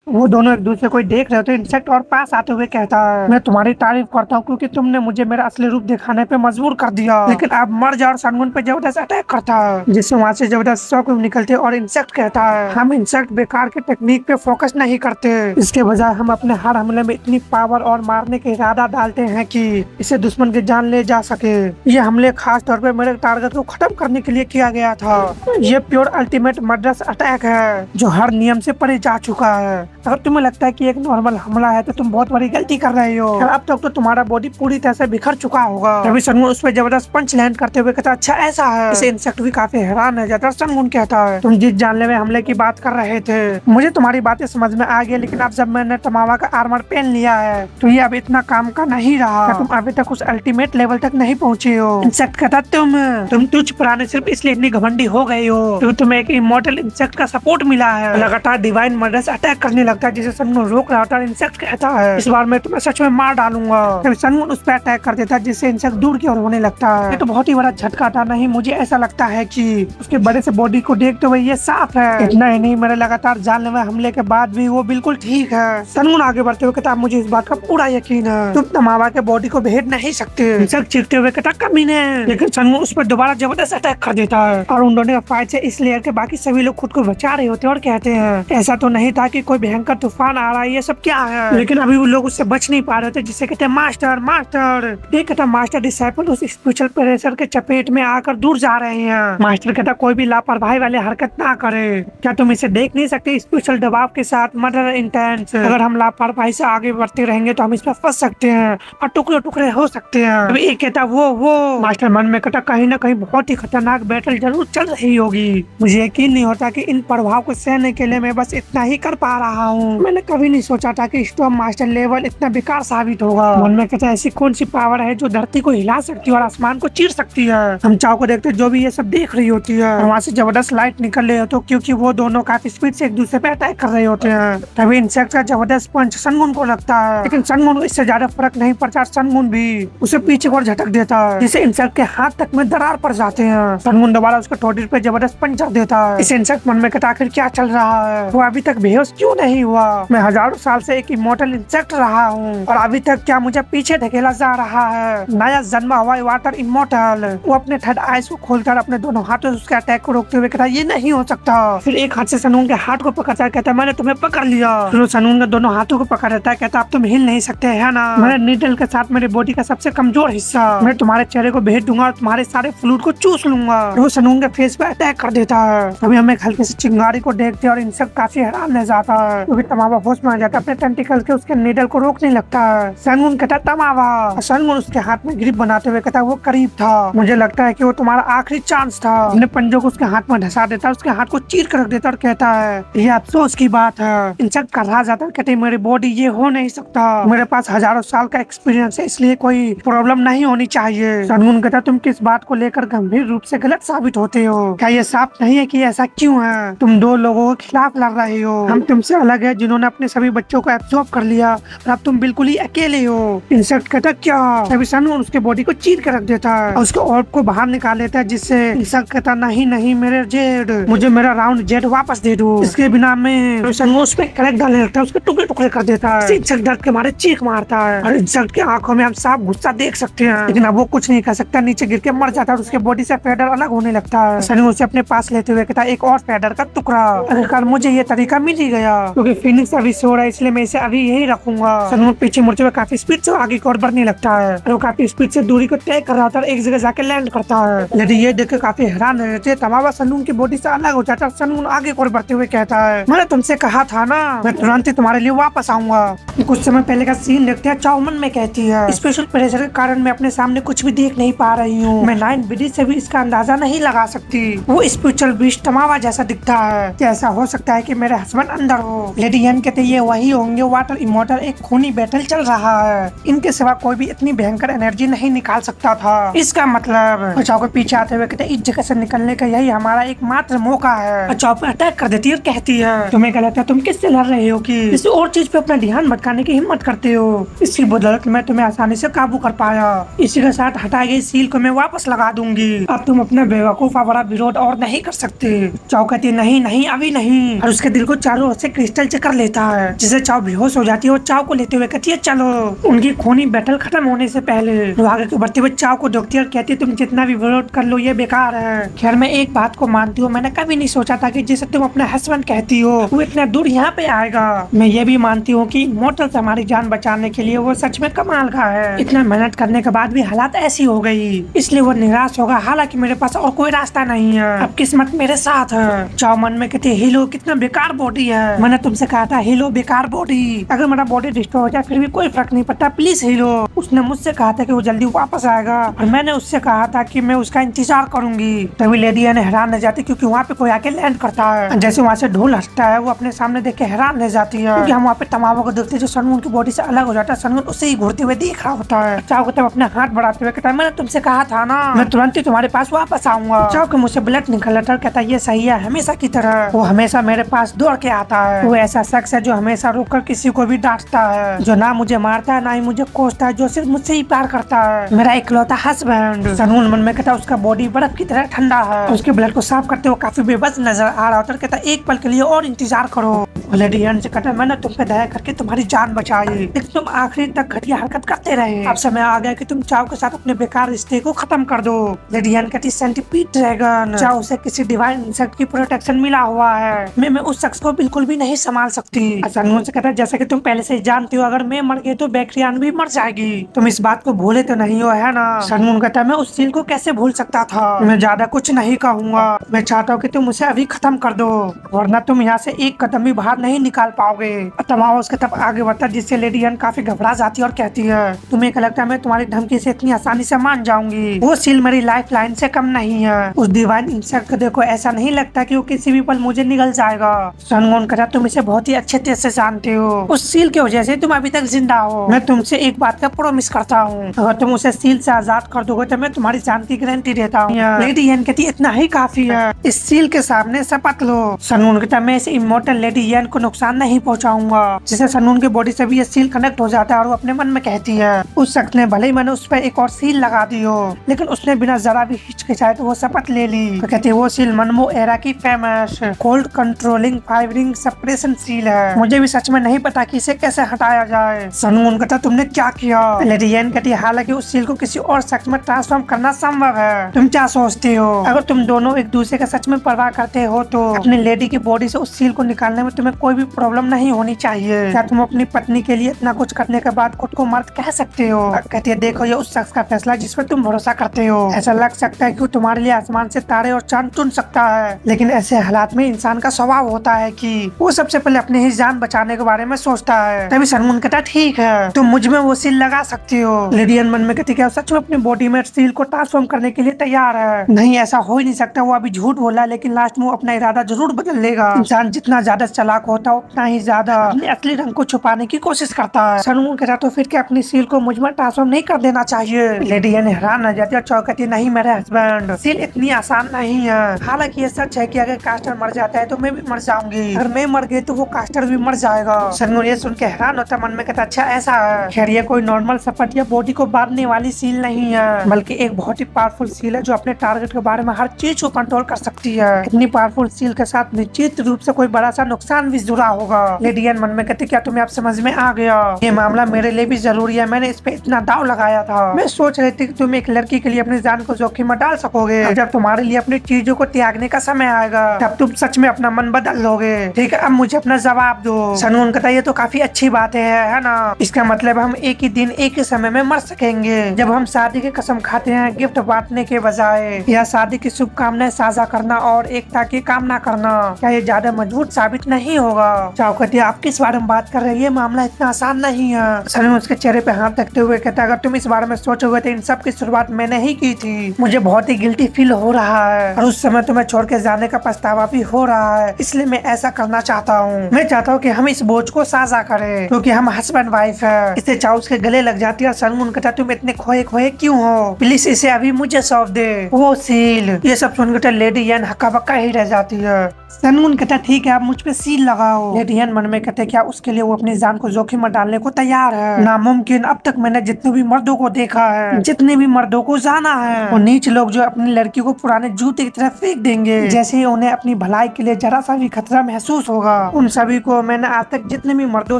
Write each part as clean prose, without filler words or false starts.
वो दोनों एक दूसरे को देख रहे होते हैं। इंसेक्ट और पास आते हुए कहता है, मैं तुम्हारी तारीफ करता हूँ क्योंकि तुमने मुझे मेरा असली रूप दिखाने पे मजबूर कर दिया, लेकिन अब मर जा। और सनगुन पे जबरदस्त अटैक करता है, जिससे वहाँ से जबरदस्त शॉक निकलते हैं। और इंसेक्ट कहता है, हम इंसेक्ट बेकार के टेक्निक पे फोकस नहीं करते, इसके बजाय हम अपने हर हमले में इतनी पावर और मारने का इरादा डालते हैं कि इसे दुश्मन की जान ले जा सके। ये हमले खास तौर पे मेरे टारगेट को खत्म करने के लिए किया गया था। ये प्योर अल्टीमेट मर्डरस अटैक है जो हर नियम से परे जा चुका है। अगर तुम्हें लगता है कि एक नॉर्मल हमला है तो तुम बहुत बड़ी गलती कर रहे हो। अब तक तो तुम्हारा बॉडी पूरी तरह से बिखर चुका होगा। तभी सनगुन उस पर जबरदस्त पंच लैंड करते हुए कहता, अच्छा ऐसा है। इसे इंसेक्ट भी काफी हैरान है जाता। सनगुन कहता है, तुम जिस जानलेवा हमले की बात कर रहे थे मुझे तुम्हारी बातें समझ में आ गई, लेकिन अब जब मैंने तमावा का आर्मर पहन लिया है तो ये अब इतना काम का नहीं रहा। तुम अभी तक उस अल्टीमेट लेवल तक नहीं पहुँचे हो। इंसेक्ट कहता, तुम तुझ पुराने सिर्फ इसलिए इतनी घमंडी हो गई हो क्योंकि तुम्हें एक इमॉर्टल इंसेक्ट का सपोर्ट मिला है। लगातार डिवाइन मर्डर्स अटैक करने लगता है जिसे सनगुन रोक रहा था। इंसेक्ट कहता है, इस बार मैं तुम्हें सच में मार डालूंगा। तभी सनगुन उस पर अटैक कर देता है जिससे इंसेक्ट दूर की ओर होने लगता है। ये तो बहुत ही बड़ा झटका था। नहीं, मुझे ऐसा लगता है कि उसके बड़े से बॉडी को देखते हुए ये साफ है। इतना ही नहीं, मेरे लगातार जानलेवा हमले के बाद भी वो बिल्कुल ठीक है। सनगुन आगे बढ़ते हुए कहता, मुझे इस बात का पूरा यकीन है, तुम तमावा के बॉडी को भेद नहीं सकते। इंसेक्ट चीखते हुए कहता, कमीने। लेकिन सनगुन उस पर दोबारा जबरदस्त अटैक कर देता है और उन दोनों फाइट से इस लेयर के बाकी सभी लोग खुद को बचा रहे होते हैं और कहते हैं, ऐसा तो नहीं था कि कोई भयंकर तूफान आ रहा है, ये सब क्या है। लेकिन अभी वो लोग उससे बच नहीं पा रहे थे, जिससे कहते हैं, मास्टर मास्टर। एक कहता, मास्टर डिसाइपल उस स्पिरिचुअल प्रेशर के चपेट में आकर दूर जा रहे हैं। मास्टर कहता, कोई भी लापरवाही वाले हरकत ना करे। क्या तुम इसे देख नहीं सकते? स्पिरिचुअल दबाव के साथ मर्डर इंटेंस। अगर हम लापरवाही से आगे बढ़ते रहेंगे तो हम इस पर फंस सकते हैं और टुकड़े टुकड़े हो सकते हैं। अभी एक कहता, वो मास्टर मन में कहता, कहीं ना कहीं बहुत ही खतरनाक बैटल जरूर चल रही होगी। मुझे यकीन नहीं होता कि इन प्रभाव को सहने के लिए मैं बस इतना ही कर पा रहा हूँ। मैंने कभी नहीं सोचा था कि स्टॉर्म मास्टर लेवल इतना बेकार साबित होगा। मन में कहता, ऐसी कौन सी पावर है जो धरती को हिला सकती है और आसमान को चीर सकती है। हम चाव को देखते जो भी ये सब देख रही होती है, वहाँ से जबरदस्त लाइट निकल रही होती है क्योंकि वो दोनों काफी स्पीड से एक दूसरे पे अटैक कर रहे होते हैं। तभी इंसेक्ट का जबरदस्त पंच सनगुन को लगता है, लेकिन सनगुन को इससे ज्यादा फर्क नहीं पड़ता। सनगुन भी उसे पीछे और झटक देता है जिससे इंसेक्ट के हाथ तक में दरार पड़ जाते हैं। सनगुन दोबारा उसके ठोड़ी पे जबरदस्त पंच देता है। इस इंसेक्ट मन में कहता, आखिर क्या चल रहा है? वो अभी तक बेहोश क्यों नहीं हुआ? मैं हजारों साल से एक इमॉर्टल इंसेक्ट रहा हूँ और अभी तक क्या मुझे पीछे धकेला जा रहा है? नया जन्मा हुआ वाटर इमॉर्टल। वो अपने थर्ड आइज को खोलकर अपने दोनों हाथों से उसके अटैक को रोकते हुए कहता, ये नहीं हो सकता। फिर एक हाथ से सनगुन के हाथ को पकड़ता है, कहता, मैंने तुम्हें पकड़ लिया। फिर सनगुन के दोनों हाथों को पकड़ लेता है, कहता, अब तुम हिल नहीं सकते है ना? मेरे नीडल के साथ मेरे बॉडी का सबसे कमजोर हिस्सा, मैं तुम्हारे चेहरे को भेज दूंगा और तुम्हारे सारे फ्लूइड को चूस लूंगा। वो सनगुन के फेस पे अटैक कर देता है। तभी हम एक हल्के से चिंगारी को देखते हैं और इंसेक्ट काफी हैरान रह जाता है क्योंकि तमावा होश में आ जाता है। अपने टेंटिकल के उसके नीडल को रोकने लगता है। सनगुन कहता, तमावा। सनगुन उसके हाथ में ग्रिप बनाते हुए कहता, वो करीब था। मुझे लगता है कि वो तुम्हारा आखिरी चांस था। अपने पंजों को उसके हाथ में धसा देता है, उसके हाथ को चीर कर रख देता और कहता है, ये अफसोस की बात है। इंसेक्ट कर रहा जाता है, कहते, मेरी बॉडी ये हो नहीं सकता। मेरे पास हजारों साल का एक्सपीरियंस है, इसलिए कोई प्रॉब्लम नहीं होनी चाहिए। सनगुन कहता, तुम किस बात को लेकर गंभीर रूप से गलत साबित होते हो? क्या ये साफ नहीं है कि ऐसा क्यों है? तुम दो लोगों के खिलाफ लड़ रहे हो। हम तुमसे अलग है जिन्होंने अपने सभी बच्चों को एब्जॉर्ब कर लिया और अब तुम बिल्कुल ही अकेले हो। इंसेक्ट कहता, क्या? तभी सनगुन उसके बॉडी को चीर कर रख देता है और उसके ऑर्ब को बाहर निकाल लेता है, जिससे इंसेक्ट कहता, नहीं नहीं मेरे जेड, मुझे मेरा राउंड जेड वापस दे दो। इसके बिना मैं सनगुन उस पे करेक्ट डालने लगता है, उसके टुकड़े टुकड़े कर देता है। इंसेक्ट डर के मारे चीख मारता है और इंसेक्ट की आंखों में हम साफ गुस्सा देख सकते हैं, लेकिन अब वो कुछ नहीं कर सकता। नीचे गिर के मर जाता है और उसके बॉडी से फेडर अलग होने लगता है। सनगुन उसे अपने पास लेते हुए कहता, एक और फेडर का टुकड़ा। अगर मुझे ये तरीका मिल ही गया क्योंकि फिनिक्स अभी सो रहा है, इसलिए मैं इसे अभी यही रखूंगा। सनगुन पीछे मुड़ते हुए काफी स्पीड से आगे की ओर बढ़ने लगता है और वो काफी स्पीड से दूरी को तय कर रहा था और एक जगह जाके लैंड करता है। लेकिन ये देख के काफी हैरान रहते हैं। तमावा सनगुन की बॉडी से अलग हो जाता है। सनगुन आगे की ओर बढ़ते हुए कहता है, मैंने तुमसे कहा था ना, मैं तुरंत ही तुम्हारे लिए वापस आऊंगा। कुछ समय पहले का सीन देखते हैं। चाओ मन में कहती है, स्पेशल प्रेशर के कारण मैं अपने सामने कुछ भी देख नहीं पा रही हूँ। मैं 9 विधि से भी इसका अंदाजा नहीं लगा सकती। वो स्पिरिचुअल बीस्ट तमावा जैसा दिखता है। क्या ऐसा हो सकता है कि मेरे हस्बैंड अंदर हो? लेडी यन कहते, ये वही होंगे। वाटर इमॉर्टल एक खूनी बैटल चल रहा है, इनके सिवा कोई भी इतनी भयंकर एनर्जी नहीं निकाल सकता था। इसका मतलब चाओ के पीछे आते हुए कहते, इस जगह से निकलने का यही हमारा एकमात्र मौका है। चाओ पे अटैक कर देती है और कहती है, तुम्हें क्या लगता है तुम किससे लड़ रहे हो कि किसी और चीज पे अपना ध्यान भटकाने की हिम्मत करते हो? इसकी बदौलत मैं तुम्हें आसानी से काबू कर पाया। इसी के साथ हटाई गई सील को मैं वापस लगा दूंगी। अब तुम अपना बेवकूफ बड़ा विरोध और नहीं कर सकते। चाओ कहती, नहीं नहीं अभी नहीं, और उसके दिल को चारों ओर से क्रिस्टल मेडिकल चेक कर लेता है, जिससे चाव बेहोश हो जाती है और चाव को लेते हुए कहती है चलो। उनकी खूनी बैटल खत्म होने से पहले वो आगे को बढ़ते हुए चाव को देखती है और कहती है तुम जितना भी विरोध कर लो ये बेकार है। खैर मैं एक बात को मानती हूँ, मैंने कभी नहीं सोचा था कि जिसे तुम अपना हस्बैंड कहती हो वो इतना दूर यहाँ पे आएगा। मैं ये भी मानती हूँ कि मोटल से हमारी जान बचाने के लिए वो सच में कमाल का है। इतना मेहनत करने के बाद भी हालात ऐसी हो गई, इसलिए वो निराश होगा। हालांकि मेरे पास और कोई रास्ता नहीं है, अब किस्मत मेरे साथ है। चाव मन में कहती है हीलो कितना बेकार बॉडी है, मैंने तुमसे कहा था हीलो बेकार बॉडी, अगर मेरा बॉडी डिस्ट्रॉय हो जाए फिर भी कोई फर्क नहीं पड़ता, प्लीज हीलो। उसने मुझसे कहा था कि वो जल्दी वापस आएगा और मैंने उससे कहा था कि मैं उसका इंतजार करूंगी। तभी लेडी एन हैरान रह जाती क्योंकि वहाँ पे कोई आके लैंड करता है। जैसे वहाँ से ढोल हटता है वो अपने सामने देख के हैरान रह जाती है क्योंकि हम वहाँ पे तमामों को देखते हैं जो सनगुन की बॉडी से अलग हो जाता है। सनगुन उसे ही घूरते हुए देख रहा होता है। चाव को तब अपने हाथ बढ़ाते हुए कहता है मैंने तुमसे कहा था ना मैं तुरंत ही तुम्हारे पास वापस आऊंगा। चाव के मुँह से ब्लड निकल रहा कहता है ये सही है, हमेशा की तरह वो हमेशा मेरे पास दौड़ के आता है। वो ऐसा शख्स है जो हमेशा रुककर किसी को भी डांटता है, जो ना मुझे मारता है ना ही मुझे कोसता है, जो सिर्फ मुझसे ही प्यार करता है, मेरा इकलौता हस्बैंड। सनगुन मन में कहता है उसका बॉडी बर्फ की तरह ठंडा है। उसके ब्लड को साफ करते हुए काफी बेबस नजर आ रहा होता है। कहता एक पल के लिए और इंतजार करो। लेडी एन से कहता मैंने तुम पे दया करके तुम्हारी जान बचाई, लेकिन तुम आखिरी तक घटिया हरकत करते रहे। अब समय आ गया कि तुम चाव के साथ अपने बेकार रिश्ते को खत्म कर दो। लेडी एन कहती सेंटीपीड ड्रैगन, चाव उसे किसी डिवाइन इंसेक्ट की प्रोटेक्शन मिला हुआ है, मैं उस शख्स को बिल्कुल भी नहीं संभाल सकती। सनगुन से कहता है जैसा कि तुम पहले से जानती हो अगर मैं मर गई तो बैक्टीरियान भी मर जाएगी, तुम इस बात को भूले तो नहीं हो है ना। सनगुन कहता है मैं उस सील को कैसे भूल सकता था, मैं ज्यादा कुछ नहीं कहूँगा, मैं चाहता हूँ कि तुम उसे अभी खत्म कर दो वरना तुम यहाँ से एक कदम भी बाहर नहीं निकाल पाओगे। तमाम उसके तब आगे बढ़ता है जिससे लेडी एन काफी घबरा जाती है और कहती है तुम्हें क्या लगता है मैं तुम्हारी धमकी से इतनी आसानी से मान जाऊंगी, वो सील मेरी लाइफ लाइन से कम नहीं है। उस डिवाइन इंसेक्ट को देखो ऐसा नहीं लगता कि वो किसी भी पल मुझे निगल जाएगा। सनगुन कहता तुम इसे बहुत ही अच्छे तरह से जानते हो, उस सील की वजह से तुम अभी तक जिंदा हो। मैं तुमसे एक बात का प्रॉमिस करता हूँ अगर तुम उसे सील से आजाद कर दोगे तो मैं तुम्हारी जान की गारंटी देता हूँ। लेडी एन कहती इतना ही काफी है, इस सील के सामने शपथ लो। सनगुन कहता मैं इस इमोर्टल लेडी एन को नुकसान नहीं पहुँचाऊंगा। जिससे सनगुन की बॉडी से भी ये सील कनेक्ट हो जाता है और वो अपने मन में कहती है उस शख्स ने भले ही मैंने उस पर एक और सील लगा दी हो लेकिन उसने बिना जरा भी हिचकिचाए तो वो शपथ ले ली। तो कहती है वो सील मनमो एरा की famous cold controlling fibering suppression seal है, मुझे भी सच में नहीं पता कि इसे कैसे हटाया जाए। सनगुन कहता तुमने क्या किया। लेडी एन कहती है हालांकि उस सील को किसी और शख्स में ट्रांसफॉर्म करना संभव है, तुम क्या सोचते हो अगर तुम दोनों एक दूसरे का सच में परवाह करते हो तो अपनी लेडी की बॉडी से उस सील को निकालने में तुम्हें कोई भी प्रॉब्लम नहीं होनी चाहिए। क्या तुम अपनी पत्नी के लिए इतना कुछ करने के बाद खुद को मर्द कह सकते हो। कहती है देखो ये उस शख्स का फैसला जिस पर तुम भरोसा करते हो, ऐसा लग सकता है कि तुम्हारे लिए आसमान से तारे और चांद चुन सकता है लेकिन ऐसे हालात में इंसान का स्वभाव होता है कि वो सबसे पहले अपनी ही जान बचाने के बारे में सोचता है। तभी सनगुन कहता ठीक है तुम मुझ में वो सील लगा सकती हो। लेडी एन मन में कहती है सच में अपनी बॉडी में सील को ट्रांसफॉर्म करने के लिए तैयार है। नहीं ऐसा हो ही नहीं सकता, वो अभी झूठ बोला लेकिन लास्ट में वो अपना इरादा जरूर बदल लेगा। इंसान जितना ज्यादा चालाक होता है उतना ही ज्यादा अपने असली रंग को छुपाने की कोशिश करता है। सनगुन कहता तो फिर क्या अपनी सील को मुझ में ट्रांसफॉर्म नहीं कर देना चाहिए। लेडी एन हैरान रह जाती है और चौकती नहीं मेरे हस्बैंड सील इतनी आसान नहीं है। हालांकि ये सच है कि अगर कास्टर मर जाता है तो मैं भी मर जाऊंगी, अगर मैं मर गई तो वो कास्टर भी मर जाएगा। सनगुन ये सुन के हैरान होता मन में कहता अच्छा ऐसा है। खैर ये कोई नॉर्मल सपट या बॉडी को बांधने वाली सील नहीं है बल्कि एक बहुत ही पावरफुल सील है जो अपने टारगेट के बारे में हर चीज को कंट्रोल कर सकती है। इतनी पावरफुल सील के साथ निश्चित रूप से कोई बड़ा सा नुकसान भी जुड़ा होगा। लेडी एन मन में कहती क्या तुम्हें अब समझ में आ गया, ये मामला मेरे लिए भी जरूरी है, मैंने इस पे इतना दाव लगाया था। मैं सोच रही थी कि तुम एक लड़की के लिए अपनी जान को जोखिम में डाल सकोगे, जब तुम्हारे लिए अपनी चीजों को त्यागने का समय आएगा तब तुम सच में अपना मन बदल लोगे। ठीक है अब मुझे अपना जवाब दो। सनगुन कहता ये तो काफी अच्छी बात है ना, इसका मतलब हम एक ही दिन एक ही समय में मर सकेंगे। जब हम शादी की कसम खाते हैं गिफ्ट बांटने के बजाय या शादी की शुभकामनाएं साझा करना और एकता की कामना करना, क्या ये ज्यादा मजबूत साबित नहीं होगा। चाव कहती है आप किस बारे में बात कर रहे हैं, ये मामला इतना आसान नहीं है। सनगुन उसके चेहरे पे हाथ रखते हुए कहता अगर तुम इस बारे में सोचोगे तो इन सब की शुरुआत मैंने ही की थी, मुझे बहुत ही गिल्टी फील हो रहा है और उस समय तुम्हें छोड़ के जाने का पछतावा भी हो रहा है, इसलिए मैं ऐसा करना चाहता हूँ। मैं चाहता हूँ कि हम इस बोझ को साझा करें क्योंकि हम हस्बैंड वाइफ है। इसे चाव उसके गले लग जाती है और सनगुन कहता तुम इतने खोए खोए क्यों हो, प्लीज इसे अभी मुझे सौंप दे वो सील। ये सब सुनकर लेडी एन हक्का बक्का ही रह जाती है। सनगुन कहता ठीक है आप मुझ पे सील लगाओ। लेडी एन मन में कहते क्या उसके लिए वो अपनी जान को जोखिम में डालने को तैयार है। नामुमकिन अब तक मैंने जितने भी मर्दों को देखा है, जितने भी मर्दों को जाना है, वो नीच लोग जो अपनी लड़की को पुराने जूते की तरह फेंक देंगे जैसे ही उन्हें अपनी भलाई के लिए जरा सा भी खतरा महसूस होगा। उन सभी को मैंने आज तक जितने भी मर्दों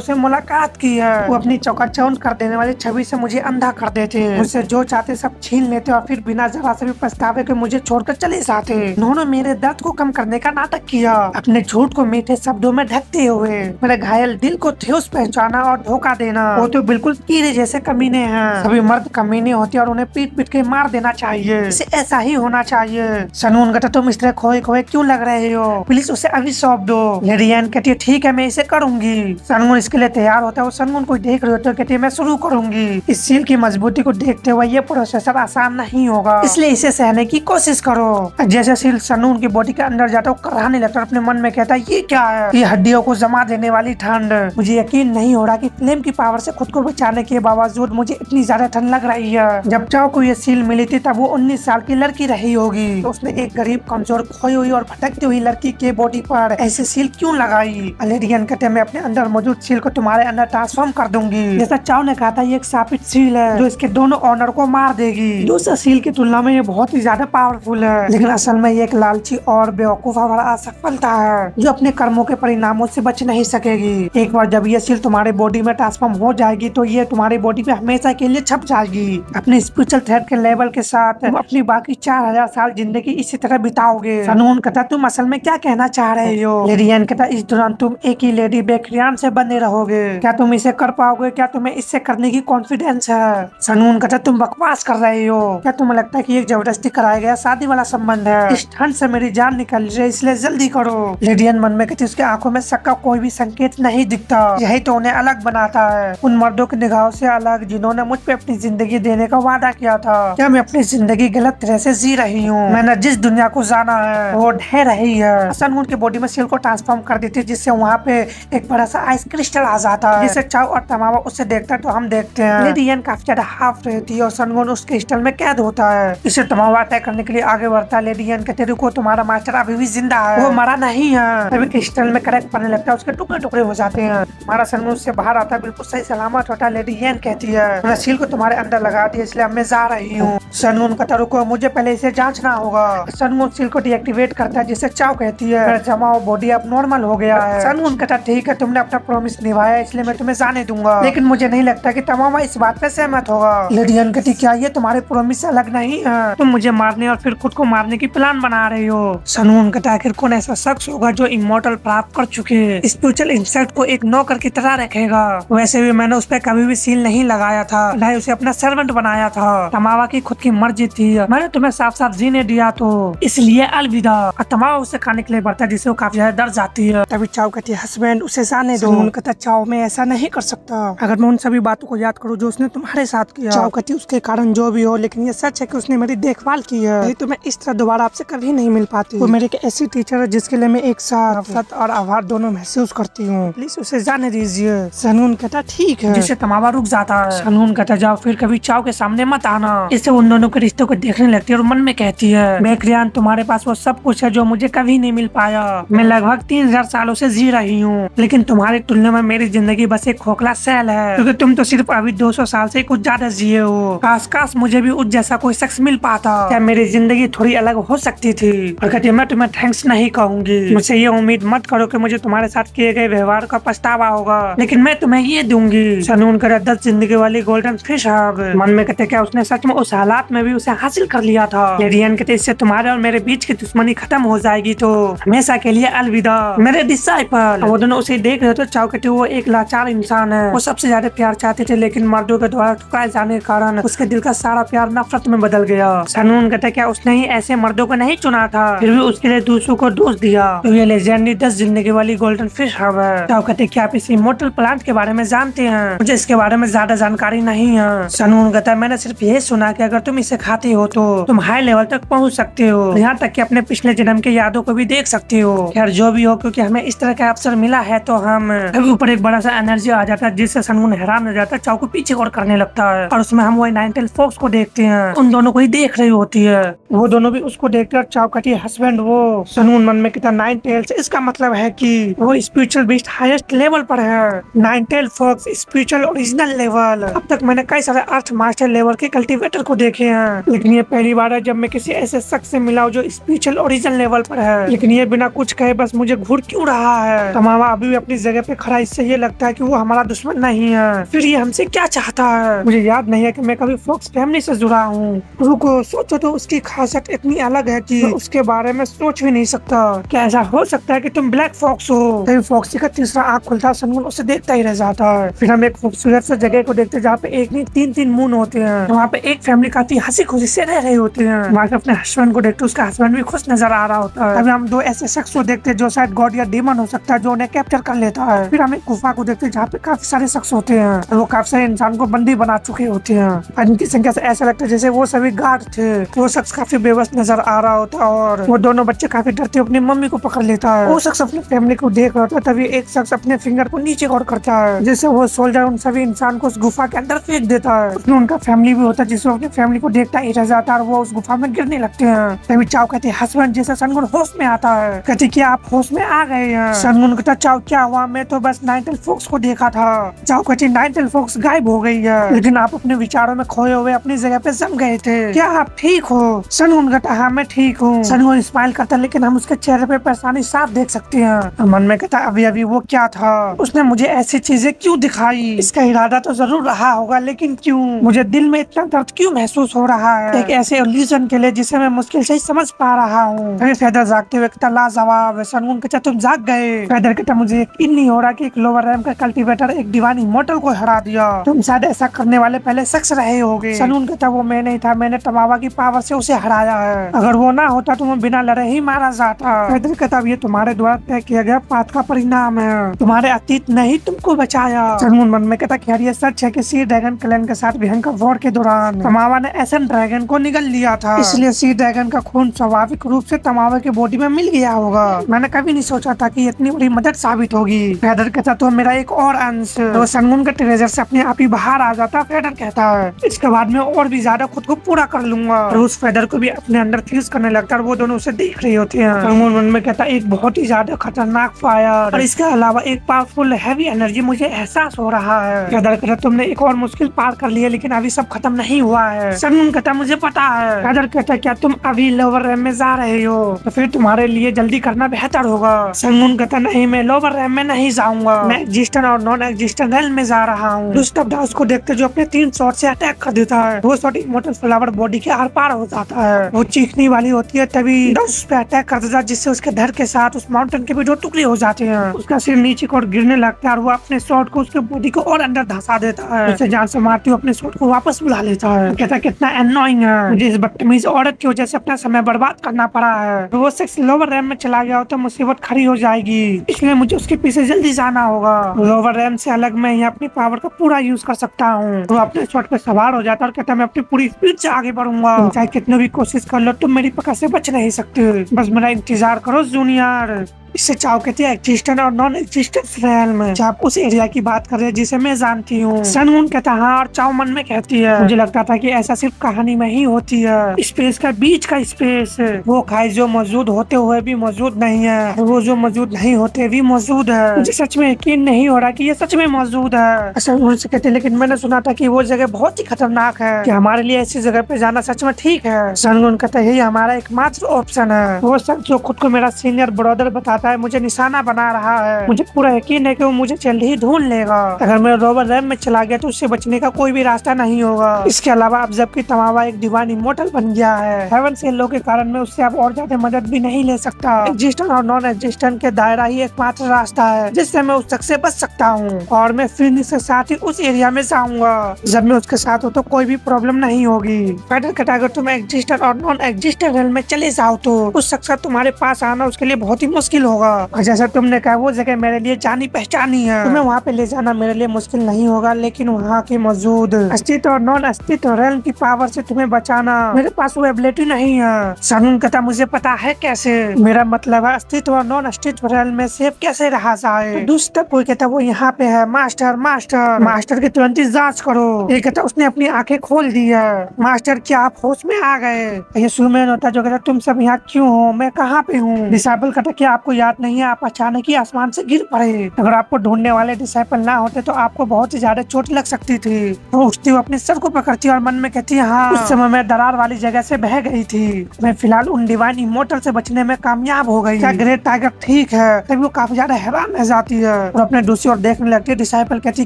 से मुलाकात की है वो अपनी चौकाचौंध कर देने वाली छवि से मुझे अंधा कर देते, मुझसे जो चाहते सब छीन लेते और फिर बिना जरा से भी पछतावे के मुझे छोड़कर चले जाते। उन्होंने मेरे दर्द को कम करने का नाटक किया, अपने झूठ को मीठे शब्दों में ढकते हुए मेरे घायल दिल को ठेस पहुंचाना और धोखा देना। वो तो बिल्कुल कीड़े जैसे कमीने हैं। सभी मर्द कमीने होते और उन्हें पीट पीट के मार देना चाहिए। इसे ऐसा ही होना चाहिए। सनून कहता तुम इस तरह खोए खोए क्यों लग रहे हो, प्लीज उसे अभी सौंप दो। लेडी एन कहती है ठीक है मैं इसे करूंगी। सनून इसके लिए तैयार होता है। वो सनून को देख रहे होते कहती है मैं शुरू करूंगी। इस सील की मजबूती को देखते हुए ये प्रोसेसर आसान नहीं होगा, इसलिए इसे सहने की कोशिश करो। जैसे सील सनून की बॉडी के अंदर जाता है कराहने लगता है। अपने मन में कहता है ये क्या है, ये हड्डियों को जमा देने वाली ठंड। मुझे यकीन नहीं हो रहा कि फ्लेम की पावर से खुद को बचाने के बावजूद मुझे इतनी ज्यादा ठंड लग रही है। जब चाओ को ये सील मिली थी तब वो 19 साल की लड़की रही होगी। तो उसने एक गरीब कमजोर खोई हुई और भटकती हुई लड़की के बॉडी पर ऐसे सील क्यों लगाई। लेडियन कहते मैं अपने अंदर मौजूद सील को तुम्हारे अंदर ट्रांसफॉर्म कर दूंगी। जैसा चाओ ने कहा था ये एक शापित सील है जो इसके दोनों ऑनर को मार देगी। दूसरे सील की तुलना में ये बहुत ही ज्यादा पावरफुल है, लेकिन असल में ये एक लालची और बेवकूफ और असफलता है जो अपने कर्मों के परिणामों से बच नहीं सकेगी। एक बार जब ये सील तुम्हारे बॉडी में ट्रांसफॉर्म हो जाएगी तो ये तुम्हारी बॉडी पे हमेशा के लिए छप जाएगी। अपने स्पिरिचुअल थ्रेड के लेवल के साथ तुम अपनी बाकी 4000 साल जिंदगी इसी तरह बिताओगे। सनून कहता तुम असल में क्या कहना चाह रहे हो। लेडियन कहता इस दौरान तुम एक ही लेडी बेक्रियान से बने रहोगे। क्या तुम इसे कर पाओगे, क्या तुम्हें इससे करने की कॉन्फिडेंस है। सनून कहता तुम बकवास कर रहे हो, क्या तुम्हें लगता है कि एक जबरदस्ती कराया गया शादी वाला संबंध है। इस ठंड से मेरी जान निकल रही है इसलिए जल्दी करो। लेडियन मन में कहती उसके आंखों में शक का कोई भी संकेत नहीं दिखता। यही तो उन्हें अलग बनाता है, उन मर्दों की निगाहों से अलग जिन्होंने मुझ पे अपनी जिंदगी देने का वादा किया था। क्या मैं अपनी जिंदगी गलत तरह से जी रही हूँ। मैंने जिस दुनिया को जाना है वो ढह रही है। सनून की बॉडी में सील को ट्रांसफॉर्म कर देती है जिससे वहाँ पे एक बड़ा सा आइस क्रिस्टल आ जाता है जिसे चाओ और तमावा उससे देखता है तो हम देखते हैं लेडियन काफी ज्यादा हाफ रहती है और सनून उस क्रिस्टल में कैद होता है। इसे तमावा अटैक करने के लिए आगे बढ़ता है। लेडियन कहते रुको तुम्हारा मास्टर अभी भी जिंदा है, वो मरा नहीं है। अभी क्रिस्टल में क्रैक पड़ने लगता है, उसके टुकड़े टुकड़े हो जाते हैं। हमारा सनून से बाहर आता है, बिल्कुल सही सलामत होता है। लेडियन कहती है मैंने सील को तुम्हारे अंदर लगा दिया इसलिए अब मैं जा रही हूँ। सनून कहता रुको मुझे पहले इसे जांचना होगा। सनून सील को डीएक्टिवेट करता है जिससे चाओ कहती है जमा बॉडी अब नॉर्मल हो गया है। सनून कहता ठीक है तुमने अपना प्रॉमिस निभाया इसलिए मैं तुम्हें जाने दूंगा, लेकिन मुझे नहीं लगता कि तमामा इस बात पे सहमत होगा। लेडियन कहती क्या ये तुम्हारे प्रॉमिस से अलग नहीं है, तुम मुझे मारने और फिर खुद को मारने की प्लान बना रही हो। सनून कहता आखिर कौन ऐसा शख्स होगा जो इमॉर्टल प्राप्त कर चुके स्पिरिचुअल इंसेक्ट को एक नौकर की तरह रखेगा। वैसे भी मैंने उस पर कभी भी सील नहीं लगाया था, न उसे अपना सर्वेंट बनाया था। तमावा की खुद की मर्जी थी, मैंने तुम्हें साफ साफ जीने दिया तो इसलिए अलविदा। तमावा उसे खाने के लिए बढ़ता है जिससे वो काफी ज्यादा डर जाती है। तभी चाओ कहती है हस्बैंड उसे जाने दो। सनून कहता चाओ मैं ऐसा नहीं कर सकता, अगर मैं उन सभी बातों को याद करूँ जो उसने तुम्हारे साथ किया। चाओ कहती उसके कारण जो भी हो, लेकिन ये सच है कि उसने मेरी देखभाल की है, नहीं तो मैं इस तरह दोबारा आपसे कभी नहीं मिल पाती। वो मेरे एक ऐसी टीचर है जिसके लिए मैं एक साथ नफरत और आभार दोनों महसूस करती हूँ, प्लीज उसे जाने दीजिए। सनून कहता ठीक है, जिससे तमावा रुक जाता है। सनून कहता जाओ फिर कभी चाओ के सामने मत आना। इससे उन दोनों के रिश्तों को देखने लगती है और मन में कहती है बेक्रियान तुम्हारे पास वो सब कुछ है जो मुझे कभी नहीं मिल पाया। मैं लगभग 3000 सालों से जी रही हूँ, लेकिन तुम्हारी तुलना में मेरी जिंदगी बस एक खोखला सेल है, क्योंकि तुम तो सिर्फ अभी 200 साल से कुछ ज्यादा जिए हो। काश मुझे भी उस जैसा कोई शख्स मिल पाता, क्या मेरी जिंदगी थोड़ी अलग हो सकती थी। और कहती मैं तुम्हें थैंक्स नहीं कहूंगी, मुझसे ये उम्मीद मत करो कि मुझे तुम्हारे साथ किए गए व्यवहार का पछतावा होगा, लेकिन मैं तुम्हें ये दूंगी। सनून करे 10 जिंदगी वाली गोल्डन फिश हग। मन में कहते क्या उसने सच में उस हालात में भी उसे हासिल कर लिया था। लेडियन कहते इससे तुम्हारे और मेरे बीच की दुश्मनी खत्म हो जाएगी तो हमेशा के लिए अलविदा मेरे डिसाइपल। वो दोनों उसे देख रहे थे। चाओ कहते वो एक लाचार इंसान है, वो सबसे ज्यादा प्यार चाहते थे, लेकिन मर्दों के द्वारा ठुकराए जाने के कारण उसके दिल का सारा प्यार नफरत में बदल गया। सनून कहते क्या उसने ही ऐसे मर्दों को नहीं चुना था, फिर भी उसके लिए दूसरों को दोष दिया, तो ये लेजेंडरी 10 जिंदगी वाली गोल्डन फिश हब है। चाओ कहते क्या आप इस इमॉर्टल प्लांट के बारे में जानते हैं? मुझे इसके बारे में ज्यादा जानकारी नहीं है। सनून कहता है मैंने सिर्फ ये सुना कि अगर तुम इसे खाते हो तो तुम हाई लेवल तक पहुंच सकते हो, यहाँ तक कि अपने पिछले जन्म के यादों को भी देख सकते हो। खैर जो भी हो, क्योंकि हमें इस तरह का अवसर मिला है तो हम ऊपर एक बड़ा सा एनर्जी आ जाता है जिससे सनून हैरान हो जाता है। चाओ को पीछे और करने लगता है और उसमें हम वो 9 टेल फॉक्स को देखते हैं, उन दोनों को ही देख रही होती है। वो दोनों भी उसको देखते हैं। चाओ कहती है हस्बैंड वो। सनून मन में कहता 9 टेल्स, इसका मतलब है कि वो स्पिरिचुअल बीस्ट हाईएस्ट लेवल पर है। 9 tail fox spiritual original level. अब तक मैंने कई सारे अर्थ मास्टर लेवल के कल्टीवेटर को देखे हैं, लेकिन ये पहली बार है जब मैं किसी ऐसे शख्स से मिला हूं जो स्पिरिचुअल ओरिजिनल लेवल पर है। लेकिन ये बिना कुछ कहे बस मुझे घूर क्यों रहा रहा है। तमावा अभी भी अपनी जगह पे खड़ा, इससे ये लगता है कि वो हमारा दुश्मन नहीं है। फिर ये हमसे क्या चाहता है? मुझे याद नहीं है कि मैं कभी फॉक्स फैमिली से जुड़ा हूँ। रुको, सोचो तो उसकी खासियत इतनी अलग है कि उसके बारे में सोच भी नहीं सकता। क्या ऐसा हो सकता है कि तुम ब्लैक फॉक्स हो? तभी फॉक्सी का तीसरा आँख खुलता है, सनगुन उसे देखता ही रह जाता है। फिर हम एक खूबसूरत से जगह को देखते हैं जहाँ पे एक नहीं तीन तीन मून होते हैं। वहाँ पे एक फैमिली काफी हंसी खुशी से रह रही होती है। वहाँ के अपने हस्बैंड को देखते उसका हस्बैंड भी खुश नजर आ रहा होता है। अभी हम दो ऐसे शख्स को देखते हैं जो शायद गॉड या डीमन हो सकता है, जो उन्हें कैप्चर कर लेता है। फिर हम एक गुफा को देखते हैं जहाँ पे काफी सारे शख्स होते हैं। वो काफी सारे इंसान को बंदी बना चुके होते हैं। इनकी संख्या से ऐसा लगता है जैसे वो सभी गार्ड थे। वो शख्स काफी बेबस नजर आ रहा होता है और वो दोनों बच्चे काफी डरते अपनी मम्मी को पकड़ लेता है। वो शख्स अपनी फैमिली को देख रहा था, तभी एक शख्स अपने फिंगर को नीचे गौर करता है, जिससे वो सोल्जर उन सभी इंसान को उस गुफा के अंदर फेंक देता है। उसमें उनका फैमिली भी होता है, जिससे अपनी फैमिली को देखता ही रह जाता है और वो उस गुफा में गिरने लगते हैं। तभी चाव कहते हैं हस्बैंड, जैसे सनगुन होश में आता है। कहते क्या आप होश में आ गए हैं? सनगुन कहता चाव क्या हुआ, मैं तो बस नाइनटेल फॉक्स को देखा था। चाव कहती नाइनटेल फॉक्स गायब हो गई है, लेकिन आप अपने विचारों में खोए हुए अपनी जगह पे जम गए थे। क्या आप ठीक हो? सनगुन कहता हाँ मैं ठीक हूँ। सनगुन स्माइल करता है, लेकिन हम उसके चेहरे पे परेशानी साफ देख सकते हैं। मन में कहता अभी अभी वो क्या था? उसने मुझे ऐसी चीजें क्यों दिखाई? इसका इरादा तो जरूर रहा होगा, लेकिन क्यों? मुझे दिल में इतना दर्द क्यों महसूस हो रहा है एक ऐसे इल्यूजन के लिए जिसे मैं मुश्किल से ही समझ पा रहा हूँ। फैदर जागते हुए कहता लाजवाब। सनगुन कहता तुम जाग गए? फैदर कहता मुझे यकीन नहीं हो रहा कि एक लोअर रैंक का कल्टीवेटर एक डिवाइन इमॉर्टल को हरा दिया। तुम शायद ऐसा करने वाले पहले शख्स रहे होगे। सनगुन कहता वो मैं नहीं था, मैंने तमावा की पावर से उसे हराया है। अगर वो ना होता तो मैं बिना लड़े ही मारा जाता। फैदर कहता ये तुम्हारे द्वारा तय किया गया पाथ का परिणाम है, तुम्हारे अतीत ने ही तुमको बचाया। सनगुन मन में कहता खैर ये सच है कि सी ड्रैगन क्लैन के साथ भयंकर वॉर के दौरान तमावा ने एसन ड्रैगन को निगल लिया था, इसलिए सी ड्रैगन का खून स्वाभाविक रूप से तमावा की बॉडी में मिल गया होगा। मैंने कभी नहीं सोचा था कि इतनी बड़ी मदद साबित होगी। फैदर कहता तो मेरा एक और अंश। तो सनगुन के ट्रेजर से अपने आप ही बाहर आ जाता। फैदर कहता है इसके बाद में और भी ज्यादा खुद को पूरा कर लूंगा। और उस फैदर को भी अपने अंदर फ्यूज करने लगता है और वो दोनों उसे देख रहे होते हैं। सनगुन मन में कहता एक बहुत ही ज्यादा खतरनाक फायर और इसके अलावा एक पावरफुल हैवी एनर्जी मुझे एहसास हो रहा है। फैदर कहता तुमने एक और मुश्किल पार कर लिया, लेकिन अभी सब खत्म नहीं हुआ है। सनगुन कहता मुझे पता है। फैदर कहता क्या तुम अभी लोअर रैम में जा रहे हो? तो फिर तुम्हारे लिए जल्दी करना बेहतर होगा। सनगुन कहता नहीं, मैं लोअर रैम में नहीं जाऊंगा, मैं एग्जिस्टेंट और नॉन एग्जिस्टेंट रेल में जा रहा हूँ। गुस्ताव को देखते जो अपने 3 शॉट से अटैक कर देता है। वो शॉट इमॉर्टल फ्लावर बॉडी के आर पार हो जाता है। वो चीखने वाली होती है, तभी उस पे अटैक कर देता है, जिससे उसके धड़ के साथ उस माउंटेन के भी 2 टुकड़े हो जाते हैं। उसका सिर नीचे को गिरने लगता है और वो अपने शॉट को उसके बॉडी को और अंदर धंसा देता है। उसे जान से मारते हुए अपने शॉट को वापस बुला लेता है। कहता कितना एनोइंग है, मुझे इस बदतमीज औरत की वजह से अपना समय बर्बाद करना पड़ा है। वो शख्स लोअर रैम में चला गया हो तो मुसीबत खड़ी हो जाएगी, इसलिए मुझे उसके पीछे जल्दी जाना होगा। लोअर रैम से अलग मैं यहाँ अपनी पावर का पूरा यूज कर सकता हूँ। वो अपने शॉट पे सवार हो जाता है और कहता मैं अपनी पूरी स्पीड से आगे बढ़ूंगा। तुम चाहे कितने भी कोशिश कर लो, तुम मेरी पकड़ से बच नहीं सकते। बस मेरा इंतजार करो जूनियर। इससे चाव कहती है एग्जिस्टेंट और नॉन एग्जिस्टेंस रियल में। आप उस एरिया की बात कर रहे हैं जिसे मैं जानती हूँ। सनगुन कहता हाँ, और चाव मन में कहती है मुझे लगता था कि ऐसा सिर्फ कहानी में ही होती है। स्पेस का बीच का स्पेस, वो खाई जो मौजूद होते हुए भी मौजूद नहीं है, वो जो मौजूद नहीं होते भी मौजूद है। मुझे सच में यकीन नहीं हो रहा कि ये सच में मौजूद है। सनगुन से कहते लेकिन मैंने सुना था कि वो जगह बहुत ही खतरनाक है, कि हमारे लिए ऐसी जगह पे जाना सच में ठीक है। सनगुन कहता यही हमारा एकमात्र ऑप्शन है। वो शख्स जो खुद को मेरा सीनियर ब्रदर बताता है मुझे निशाना बना रहा है। मुझे पूरा यकीन है कि वो मुझे जल्द ही ढूंढ लेगा। अगर मैं लोअर रैम में चला गया तो उससे बचने का कोई भी रास्ता नहीं होगा। इसके अलावा अब जबकि तमावा एक डिवाइन इमॉर्टल बन गया है, हेवन से लो के कारण मैं उससे अब और ज्यादा मदद भी नहीं ले सकता। एग्जिस्टेंट और नॉन एग्जिस्टेंट के दायरा ही एकमात्र रास्ता है जिससे मैं उस शख्स से बच सकता हूँ, और मैं फिनिक्स के साथ ही उस एरिया में जाऊंगा। जब मैं उसके साथ हूँ तो कोई भी प्रॉब्लम नहीं होगी। फैडर कहता अगर तुम एग्जिस्टेंट और नॉन एग्जिस्टेंट रेल में चले जाओ तो उस शख्स का तुम्हारे पास आना उसके लिए बहुत ही मुश्किल होगा। और जैसा तुमने कहा वो जगह मेरे लिए जानी पहचानी है, तुम्हें वहाँ पे ले जाना मेरे लिए मुश्किल नहीं होगा, लेकिन वहाँ की मौजूद अस्तित्व और नॉन अस्तित्व रेल की पावर से तुम्हें बचाना मेरे पास वो एबिलिटी नहीं है। सनगुन कहता मुझे पता है कैसे, मेरा मतलब है अस्तित्व और नॉन अस्तित्व रेल में सेफ कैसे रहा जाए। दूसरा कोई कहता वो यहाँ पे है। मास्टर मास्टर मास्टर की तुरंत ही जाँच करो। ये कहता उसने अपनी आंखें खोल दी है। मास्टर क्या आप होश में आ गए? ये सुमेन होता जो कहता तुम सब यहाँ क्यों हो, मैं कहाँ पे हूँ? डिसाइबल कहता क्या आपको याद नहीं है, आप अचानक ही आसमान से गिर पड़े। अगर आपको ढूंढने वाले डिसाइपल ना होते तो आपको बहुत ही ज्यादा चोट लग सकती थी। वो उठती हुई अपने सर को पकड़ती और मन में कहती है, हाँ उस समय मैं दरार वाली जगह से बह गई थी। मैं फिलहाल उन डिवाइन इमोर्टल से बचने में कामयाब हो गई। क्या ग्रेट टाइगर ठीक है? तभी वो काफी ज्यादा हैरान रह जाती है और अपने दूसरी ओर देखने लगती है। डिसाइपल कहती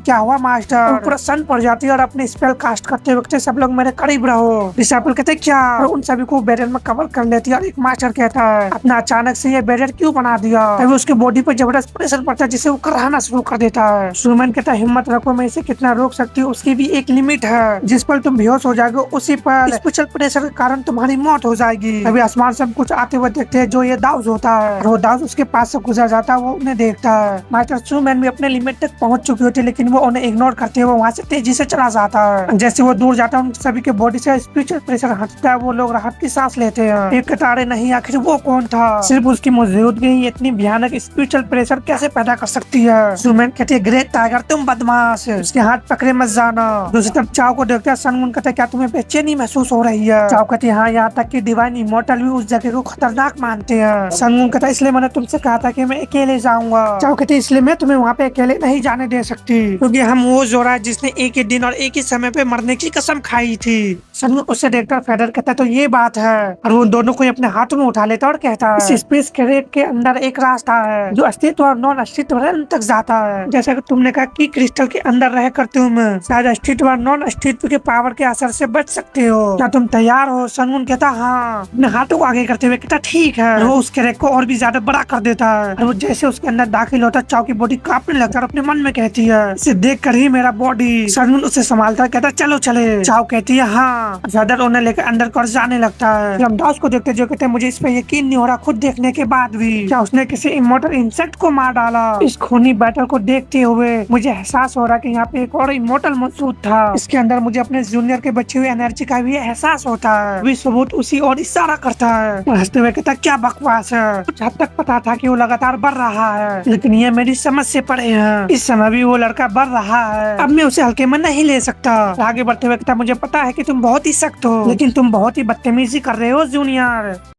क्या हुआ मास्टर? पूरा सन पड़ जाती है और अपने स्पेल कास्ट करते वक्त सब लोग मेरे करीब रहो। डिसाइपल कहते क्या? और उन सभी को बैरियर में कवर कर लेती है और एक मास्टर कहता है अपना अचानक से ये बैरियर क्यों बना दिया? तभी उसके बॉडी पर जबरदस्त प्रेशर पड़ता है जिसे वो कराहना शुरू कर देता है। सुमन कहता है हिम्मत रखो, मैं इसे कितना रोक सकती हूँ, उसकी भी एक लिमिट है। जिस पर तुम बेहोश हो जाओगे उसी पर स्पेशल प्रेशर के कारण तुम्हारी मौत हो जाएगी। अभी आसमान से कुछ आते हुए देखते हैं जो ये दाऊज होता है और वो दाऊज उसके पास से गुजर जाता है। वो उन्हें देखता है। मास्टर सुमन भी अपने लिमिट तक पहुंच चुकी होती है लेकिन वो उन्हें इग्नोर करते हुए वहाँ से तेजी से चला जाता है। जैसे वो दूर जाता है उन सभी के बॉडी से स्पिरिचुअल प्रेशर हटता है। वो लोग राहत की सांस लेते हैं। एक कतारे नहीं, आखिर वो कौन था? सिर्फ उसकी मौजूदगी इतनी भयानक स्पिरिचुअल प्रेशर कैसे पैदा कर सकती है? सुमन कहती है ग्रेट टाइगर तुम बदमाश, उसके हाथ पकड़े मत जाना। दूसरी तरफ चाओ को देखते सनमुन कहता है क्या तुम्हें बेचैनी महसूस हो रही है? चाओ कहती है हाँ, यहाँ तक कि डिवाइन इमोर्टल भी उस जगह को खतरनाक मानते हैं। सनमुन कहता है इसलिए मैंने तुमसे कहा था कि मैं अकेले जाऊंगा। चाओ कहती है इसलिए मैं तुम्हें वहाँ पे अकेले नहीं जाने दे सकती क्योंकि हम वो जोरा जिसने एक ही दिन और एक ही समय पे मरने की कसम खाई थी। सनमुन उससे देखकर फेडर कहता है तो ये बात है और वो दोनों को अपने हाथों में उठा लेता और कहता है इस स्पेस कैरेट के अंदर एक रास्ता है जो अस्तित्व और नॉन अस्तित्व तक जाता है। जैसा कि तुमने कहा कि क्रिस्टल के अंदर रह कर तुम शायद अस्तित्व और नॉन अस्तित्व के पावर के असर से बच सकते हो। क्या तुम तैयार हो? सनमुन कहता हाँ, अपने हाथों को आगे करते हुए कहता ठीक है। वो उस कैरेट को और भी ज्यादा बड़ा कर देता है और वो जैसे उसके अंदर दाखिल होता है चाव की बॉडी कांपने लगता है और अपने मन में कहती है इसे देख कर ही मेरा बॉडी। सनमुन उसे संभालता है, कहता चलो चले। चाव कहती है हाँ। फेडर उन्हें लेकर अंदर कर जाने लगता है। हम दाउस को देखते जो कहते हैं मुझे इस पे यकीन नहीं हो रहा खुद देखने के बाद भी। क्या उसने किसी इमोर्टल इंसेक्ट को मार डाला? इस खूनी बैटल को देखते हुए मुझे एहसास हो रहा कि यहाँ पे एक और इमोर्टल मौजूद था। इसके अंदर मुझे अपने जूनियर के बची हुई एनर्जी का भी एहसास होता है। भी सबूत उसी और इशारा करता है। हंसते हुए कहता क्या बकवास है, कुछ हद तक पता था कि वो लगातार बढ़ रहा है लेकिन ये मेरी समझ से परे है। इस समय भी वो लड़का बढ़ रहा है, अब मैं उसे हल्के में नहीं ले सकता। आगे बढ़ते हुए कहता मुझे पता है कि तुम बहुत ही सख्त हो लेकिन तुम बहुत ही बदतमीजी कर रहे हो जूनियर।